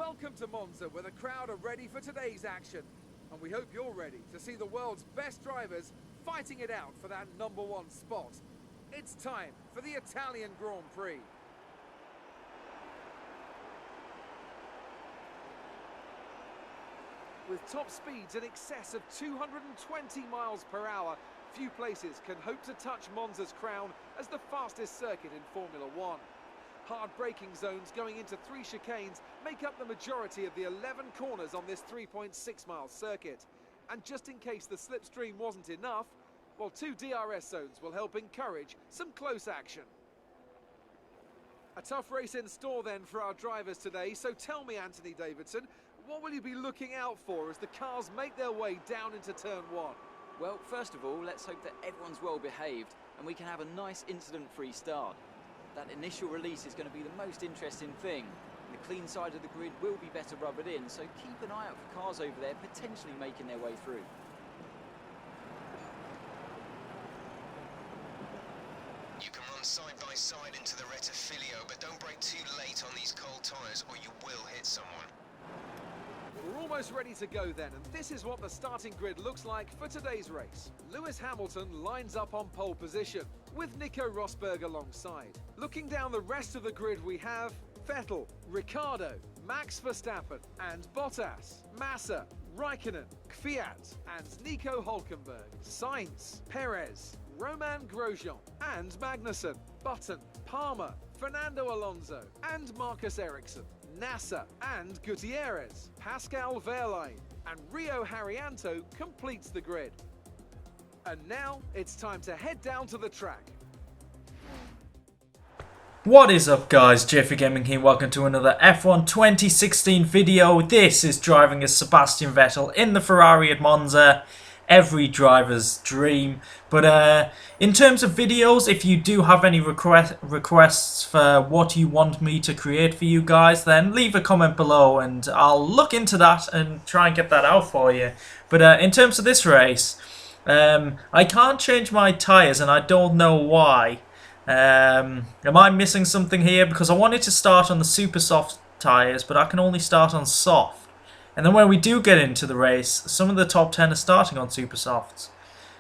Welcome to Monza, where the crowd are ready for today's action. And we hope you're ready to see the world's best drivers fighting it out for that #1 spot. It's time for the Italian Grand Prix. With top speeds in excess of 220 miles per hour, few places can hope to touch Monza's crown as the fastest circuit in Formula One. Hard braking zones going into 3 chicanes make up the majority of the 11 corners on this 3.6-mile circuit. And just in case the slipstream wasn't enough, well, 2 DRS zones will help encourage some close action. A tough race in store then for our drivers today, so tell me, Anthony Davidson, what will you be looking out for as the cars make their way down into turn 1? Well, first of all, let's hope that everyone's well behaved and we can have a nice incident-free start. That initial release is going to be the most interesting thing. The clean side of the grid will be better rubbered in, so keep an eye out for cars over there potentially making their way through. You can run side by side into the rettifilio, but don't brake too late on these cold tyres or you will hit someone. We're almost ready to go then, and this is what the starting grid looks like for today's race. Lewis Hamilton lines up on pole position, with Nico Rosberg alongside. Looking down the rest of the grid, we have Vettel, Ricciardo, Max Verstappen and Bottas, Massa, Raikkonen, Kvyat and Nico Hülkenberg, Sainz, Perez, Romain Grosjean and Magnussen, Button, Palmer, Fernando Alonso and Marcus Ericsson, Nasser and Gutierrez, Pascal Wehrlein and Rio Haryanto completes the grid. And now it's time to head down to the track. What is up, guys? JayFerGaming here. Welcome to another F1 2016 video. This is driving as Sebastian Vettel in the Ferrari at Monza. Every driver's dream. But in terms of videos, if you do have any requests for what you want me to create for you guys, then leave a comment below and I'll look into that and try and get that out for you. But in terms of this race, I can't change my tyres and I don't know why. Am I missing something here? Because I wanted to start on the super soft tyres, but I can only start on soft. And then when we do get into the race, some of the top 10 are starting on super softs.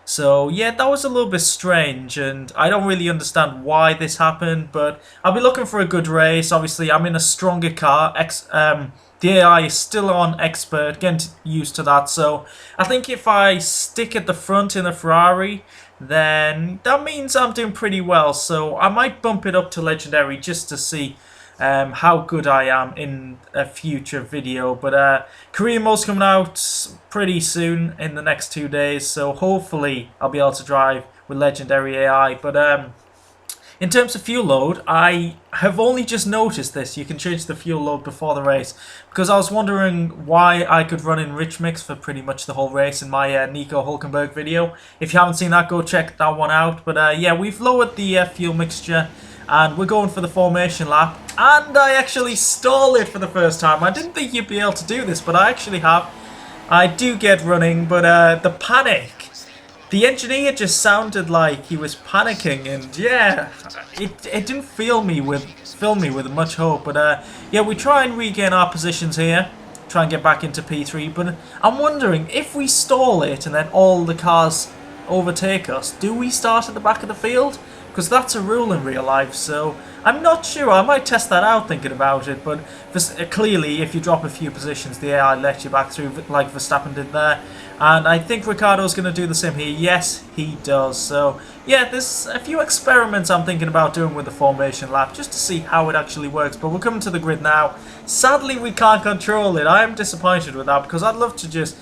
So yeah, that was a little bit strange, and I don't really understand why this happened, but I'll be looking for a good race. Obviously, I'm in a stronger car. The AI is still on expert, getting used to that. So I think if I stick at the front in a Ferrari, then that means I'm doing pretty well. So I might bump it up to legendary just to see how good I am in a future video. But career mode's coming out pretty soon in the next 2 days, so hopefully I'll be able to drive with legendary AI. But in terms of fuel load, I have only just noticed this. You can change the fuel load before the race, because I was wondering why I could run in rich mix for pretty much the whole race in my Nico Hülkenberg video. If you haven't seen that, go check that one out. But yeah, we've lowered the fuel mixture and we're going for the formation lap, and I actually stalled it for the first time. I didn't think you'd be able to do this, but I actually have. I do get running, but the panic. The engineer just sounded like he was panicking, and yeah, it didn't fill me with much hope. But yeah, we try and regain our positions here, try and get back into P3. But I'm wondering, if we stall it and then all the cars overtake us, do we start at the back of the field? Because that's a rule in real life, so I'm not sure. I might test that out thinking about it, but clearly if you drop a few positions, the AI lets you back through like Verstappen did there. And I think Ricciardo's going to do the same here. Yes, he does. So yeah, there's a few experiments I'm thinking about doing with the formation lap just to see how it actually works. But we're coming to the grid now. Sadly, we can't control it. I am disappointed with that, because I'd love to just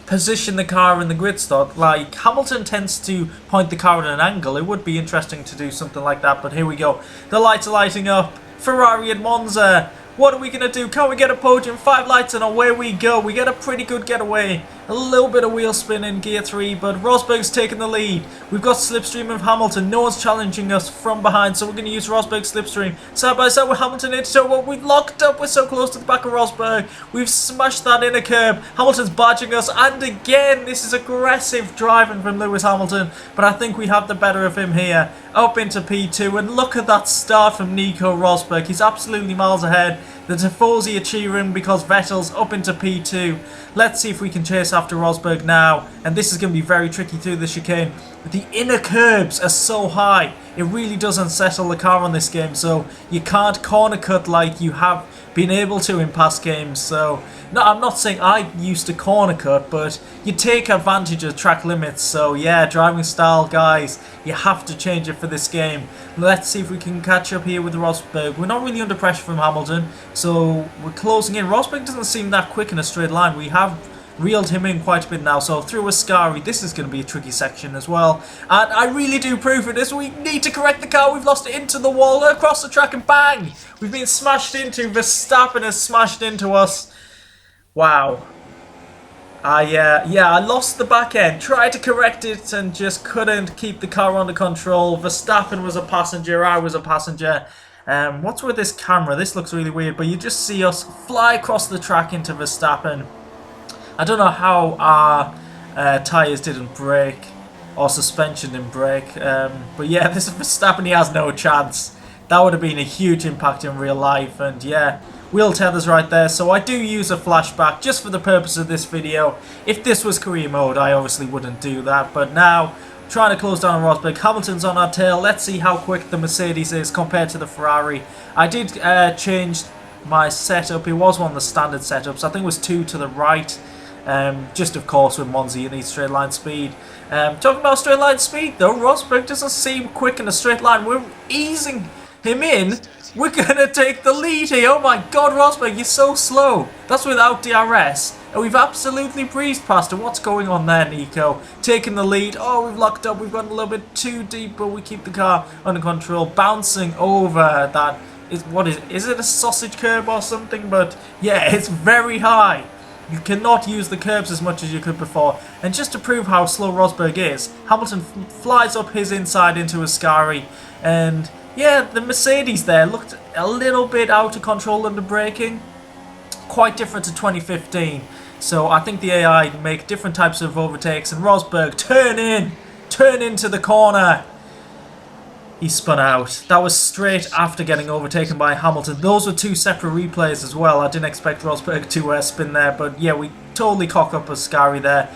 position the car in the grid stop. Like, Hamilton tends to point the car at an angle. It would be interesting to do something like that, but here we go. The lights are lighting up. Ferrari at Monza. What are we going to do? Can we get a podium? 5 lights and away we go. We get a pretty good getaway. A little bit of wheel spin in gear 3, but Rosberg's taking the lead. We've got slipstream of Hamilton. No one's challenging us from behind, so we're going to use Rosberg's slipstream. Side by side with Hamilton in. So what we've locked up. We're so close to the back of Rosberg. We've smashed that inner curb. Hamilton's badging us, and again, this is aggressive driving from Lewis Hamilton, but I think we have the better of him here. Up into P2, and look at that start from Nico Rosberg. He's absolutely miles ahead. The Tifosi are cheering because Vettel's up into P2. Let's see if we can chase after Rosberg now. And this is going to be very tricky through the chicane. The inner curbs are so high. It really does unsettle the car on this game. So you can't corner cut like you have been able to in past games. So no, I'm not saying I used to corner cut, but you take advantage of track limits. So yeah, driving style, guys, you have to change it for this game. Let's see if we can catch up here with Rosberg. We're not really under pressure from Hamilton, so we're closing in. Rosberg doesn't seem that quick in a straight line. We have reeled him in quite a bit now, so through Ascari, this is going to be a tricky section as well. And I really do prove for this. We need to correct the car. We've lost it into the wall, across the track, and bang! We've been smashed into. Verstappen has smashed into us. Wow. I lost the back end. Tried to correct it and just couldn't keep the car under control. Verstappen was a passenger. I was a passenger. What's with this camera? This looks really weird, but you just see us fly across the track into Verstappen. I don't know how our tyres didn't break or suspension didn't break. But yeah, this is Verstappen. He has no chance. That would have been a huge impact in real life. And yeah, wheel tethers right there. So I do use a flashback just for the purpose of this video. If this was career mode, I obviously wouldn't do that. But now, trying to close down on Rosberg. Hamilton's on our tail. Let's see how quick the Mercedes is compared to the Ferrari. I did change my setup. It was one of the standard setups. I think it was 2 to the right. Just of course with Monza you need straight line speed. Talking about straight line speed though, Rosberg doesn't seem quick in a straight line. We're easing him in. We're gonna take the lead here. Oh my god, Rosberg, you're so slow. That's without DRS. And we've absolutely breezed past him. What's going on there, Nico? Taking the lead. Oh, we've locked up. We've gone a little bit too deep, but we keep the car under control. Bouncing over that. Is it a sausage curb or something? But yeah, it's very high. You cannot use the curbs as much as you could before. And just to prove how slow Rosberg is, Hamilton flies up his inside into Ascari. And yeah, the Mercedes there looked a little bit out of control under braking. Quite different to 2015. So I think the AI make different types of overtakes. And Rosberg, turn into the corner. He spun out. That was straight after getting overtaken by Hamilton. Those were 2 separate replays as well. I didn't expect Rosberg to spin there. But yeah, we totally cock up Ascari there.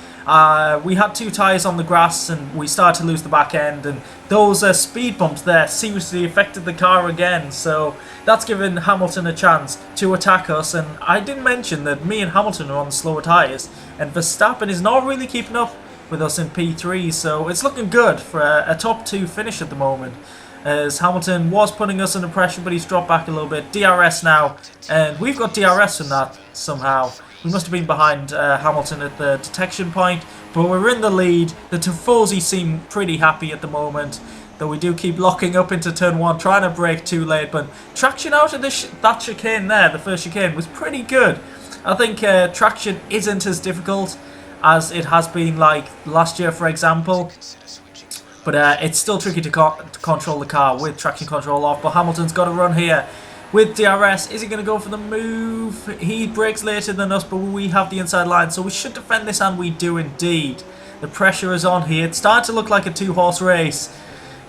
We had 2 tyres on the grass and we started to lose the back end. And those speed bumps there seriously affected the car again. So that's given Hamilton a chance to attack us. And I didn't mention that me and Hamilton are on slower tyres. And Verstappen is not really keeping up with us in P3, so it's looking good for a top 2 finish at the moment, as Hamilton was putting us under pressure, but he's dropped back a little bit. DRS now, and we've got DRS from that somehow. We must have been behind Hamilton at the detection point, but we're in the lead. The Tifosi seem pretty happy at the moment, though we do keep locking up into turn 1, trying to brake too late, but traction out of that chicane there, the first chicane, was pretty good. I think traction isn't as difficult as it has been like last year, for example. But it's still tricky to control the car with traction control off. But Hamilton's got to run here with DRS. Is he going to go for the move? He brakes later than us, but we have the inside line. So we should defend this, and we do indeed. The pressure is on here. It's starting to look like a 2-horse race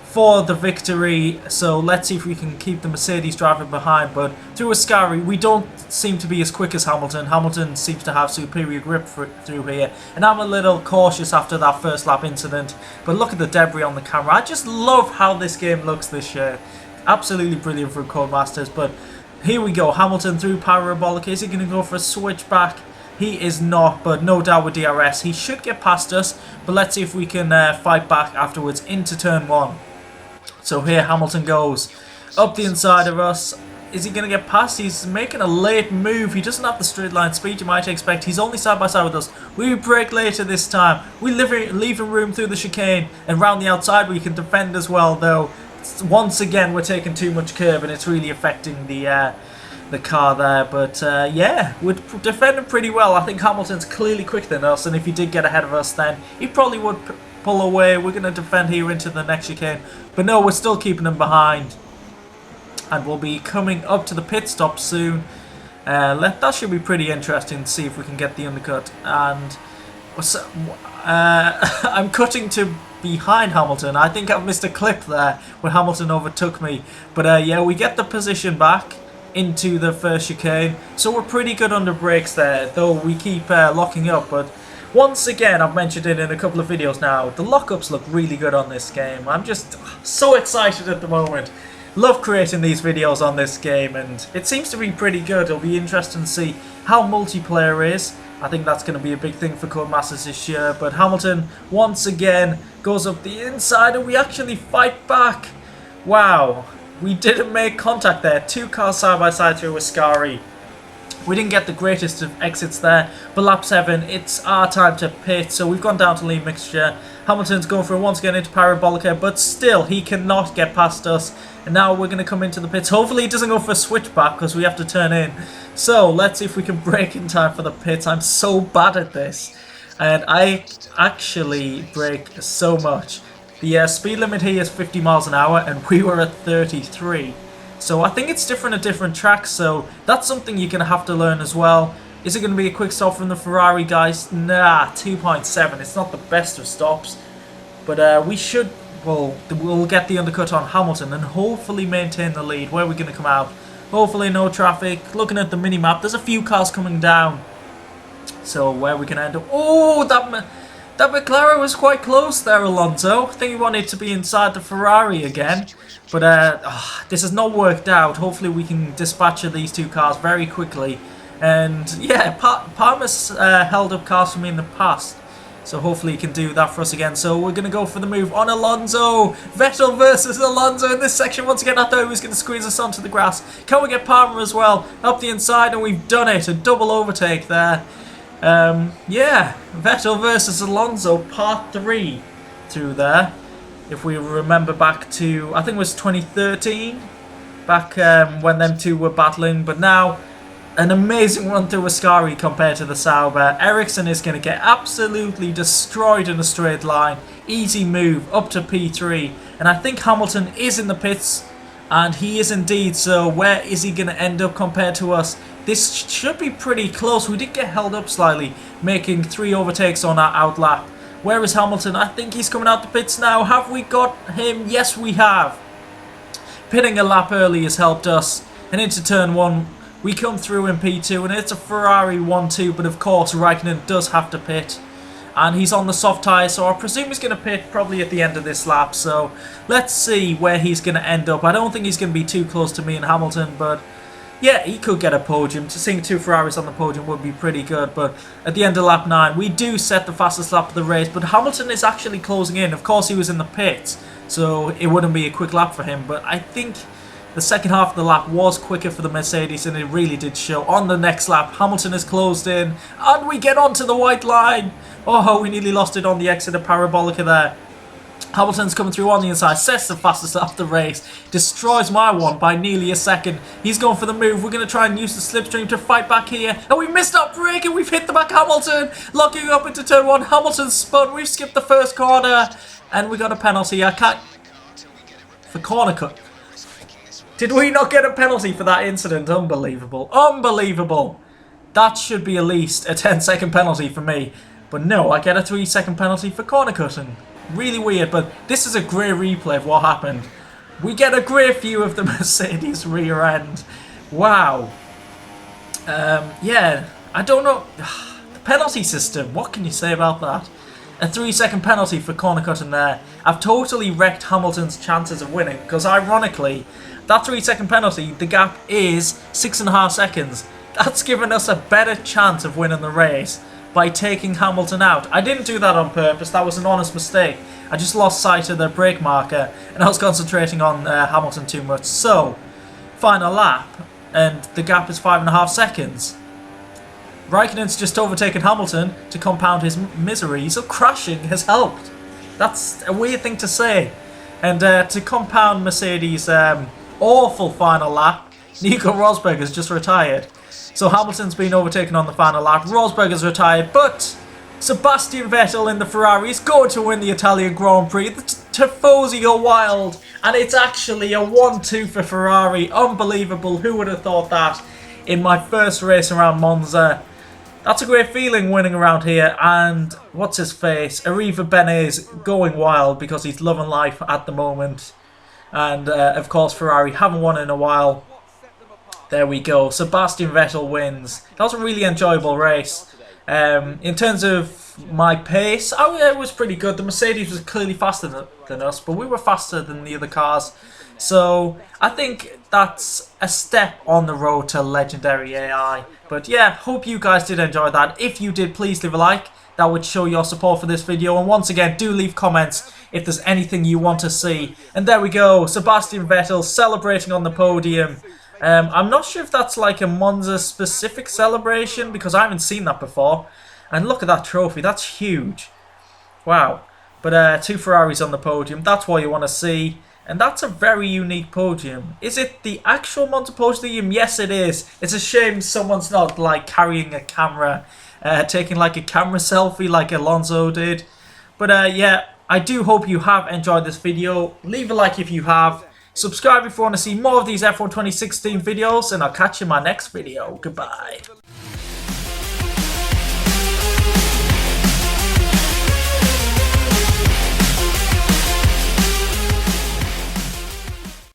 for the victory. So let's see if we can keep the Mercedes driver behind. But through Ascari, we don't seem to be as quick as Hamilton. Hamilton seems to have superior grip through here. And I'm a little cautious after that first lap incident. But look at the debris on the camera. I just love how this game looks this year. Absolutely brilliant from Codemasters. But here we go. Hamilton through Parabolic. Is he going to go for a switchback? He is not, but no doubt with DRS. He should get past us. But let's see if we can fight back afterwards into turn 1. So here Hamilton goes up the inside of us. Is he going to get past? He's making a late move. He doesn't have the straight line speed you might expect. He's only side by side with us. We brake later this time. We leaving room through the chicane, and round the outside we can defend as well, though once again we're taking too much curve and it's really affecting the car there. But yeah, we're defending pretty well. I think Hamilton's clearly quicker than us, and if he did get ahead of us then he probably would pull away. We're going to defend here into the next chicane, but no, we're still keeping him behind, and we'll be coming up to the pit stop soon. That should be pretty interesting to see if we can get the undercut. And I'm cutting to behind Hamilton. I think I've missed a clip there where Hamilton overtook me, but yeah, we get the position back. into the first chicane. So we're pretty good under brakes there, though we keep locking up. But once again, I've mentioned it in a couple of videos now, the lockups look really good on this game. I'm just so excited at the moment. Love creating these videos on this game, and it seems to be pretty good. It'll be interesting to see how multiplayer is. I think that's going to be a big thing for Codemasters this year. But Hamilton, once again, goes up the inside, and we actually fight back. Wow, we didn't make contact there. 2 cars side by side through Ascari. We didn't get the greatest of exits there, but lap 7, it's our time to pit, so we've gone down to lean mixture. Hamilton's going for it once again into Parabolica, but still, he cannot get past us. And now we're going to come into the pits. Hopefully he doesn't go for a switchback, because we have to turn in. So, let's see if we can brake in time for the pits. I'm so bad at this, and I actually brake so much. The speed limit here is 50 miles an hour, and we were at 33. So I think it's different at different tracks, so that's something you're going to have to learn as well. Is it going to be a quick stop from the Ferrari guys? Nah, 2.7. It's not the best of stops. But we should, well, we'll get the undercut on Hamilton and hopefully maintain the lead. Where are we going to come out? Hopefully no traffic. Looking at the mini-map, there's a few cars coming down. So where we can end up... Oh, that McLaren was quite close there, Alonso. I think he wanted to be inside the Ferrari again. But this has not worked out. Hopefully we can dispatch these 2 cars very quickly. And yeah, Palmer's held up cars for me in the past. So hopefully he can do that for us again. So we're going to go for the move on Alonso. Vettel versus Alonso in this section. Once again, I thought he was going to squeeze us onto the grass. Can we get Palmer as well? Up the inside, and we've done it. A double overtake there. Yeah, Vettel versus Alonso, part 3 through there. If we remember back to, I think it was 2013, back when them two were battling. But now, an amazing run through Ascari compared to the Sauber. Ericsson is going to get absolutely destroyed in a straight line. Easy move up to P3. And I think Hamilton is in the pits, and he is indeed. So where is he going to end up compared to us? This should be pretty close. We did get held up slightly, making 3 overtakes on our outlap. Where is Hamilton? I think he's coming out the pits now. Have we got him? Yes, we have. Pitting a lap early has helped us. And into turn 1, we come through in P2, and it's a Ferrari 1-2. But of course, Raikkonen does have to pit. And he's on the soft tyre, so I presume he's going to pit probably at the end of this lap. So let's see where he's going to end up. I don't think he's going to be too close to me and Hamilton, but... yeah, he could get a podium. Seeing 2 Ferraris on the podium would be pretty good. But at the end of lap 9, we do set the fastest lap of the race. But Hamilton is actually closing in. Of course, he was in the pits, so it wouldn't be a quick lap for him. But I think the second half of the lap was quicker for the Mercedes, and it really did show. On the next lap, Hamilton has closed in, and we get onto the white line. Oh, we nearly lost it on the exit of Parabolica there. Hamilton's coming through on the inside, sets the fastest lap of the race, destroys my one by nearly a second. He's going for the move. We're going to try and use the slipstream to fight back here. And we missed our break, and we've hit the back Hamilton. Locking up into turn 1. Hamilton spun. We've skipped the first corner. And we got a penalty. I can't... for corner cut. Did we not get a penalty for that incident? Unbelievable. Unbelievable. That should be at least a 10-second penalty for me. But no, I get a 3-second penalty for corner cutting. Really weird, but this is a great replay of what happened. We get a great view of the Mercedes rear end. Wow. Yeah, I don't know. The penalty system, what can you say about that? A 3-second penalty for corner cutting there. I've totally wrecked Hamilton's chances of winning, because ironically, that 3-second penalty, the gap is 6.5 seconds. That's given us a better chance of winning the race by taking Hamilton out. I didn't do that on purpose, that was an honest mistake. I just lost sight of the brake marker, and I was concentrating on Hamilton too much. So, final lap, and the gap is 5.5 seconds. Raikkonen's just overtaken Hamilton to compound his misery, so crashing has helped. That's a weird thing to say. And to compound Mercedes' awful final lap, Nico Rosberg has just retired. So Hamilton's been overtaken on the final lap. Rosberg has retired, but Sebastian Vettel in the Ferrari is going to win the Italian Grand Prix. The Tifosi go wild, and it's actually a 1-2 for Ferrari. Unbelievable. Who would have thought that in my first race around Monza? That's a great feeling winning around here. And what's his face? Arriva Bene is going wild because he's loving life at the moment. And of course Ferrari haven't won in a while. There we go. Sebastian Vettel wins. That was a really enjoyable race. In terms of my pace, it was pretty good. The Mercedes was clearly faster than us, but we were faster than the other cars. So I think that's a step on the road to legendary AI. But yeah, hope you guys did enjoy that. If you did, please leave a like. That would show your support for this video. And once again, do leave comments if there's anything you want to see. And there we go, Sebastian Vettel celebrating on the podium. I'm not sure if that's like a Monza specific celebration because I haven't seen that before. And look at that trophy, that's huge. Wow. But 2 Ferraris on the podium, that's what you want to see. And that's a very unique podium. Is it the actual Monza podium? Yes, it is. It's a shame someone's not like carrying a camera, taking like a camera selfie like Alonso did. But yeah, I do hope you have enjoyed this video. Leave a like if you have. Subscribe if you want to see more of these F1 2016 videos, and I'll catch you in my next video. Goodbye.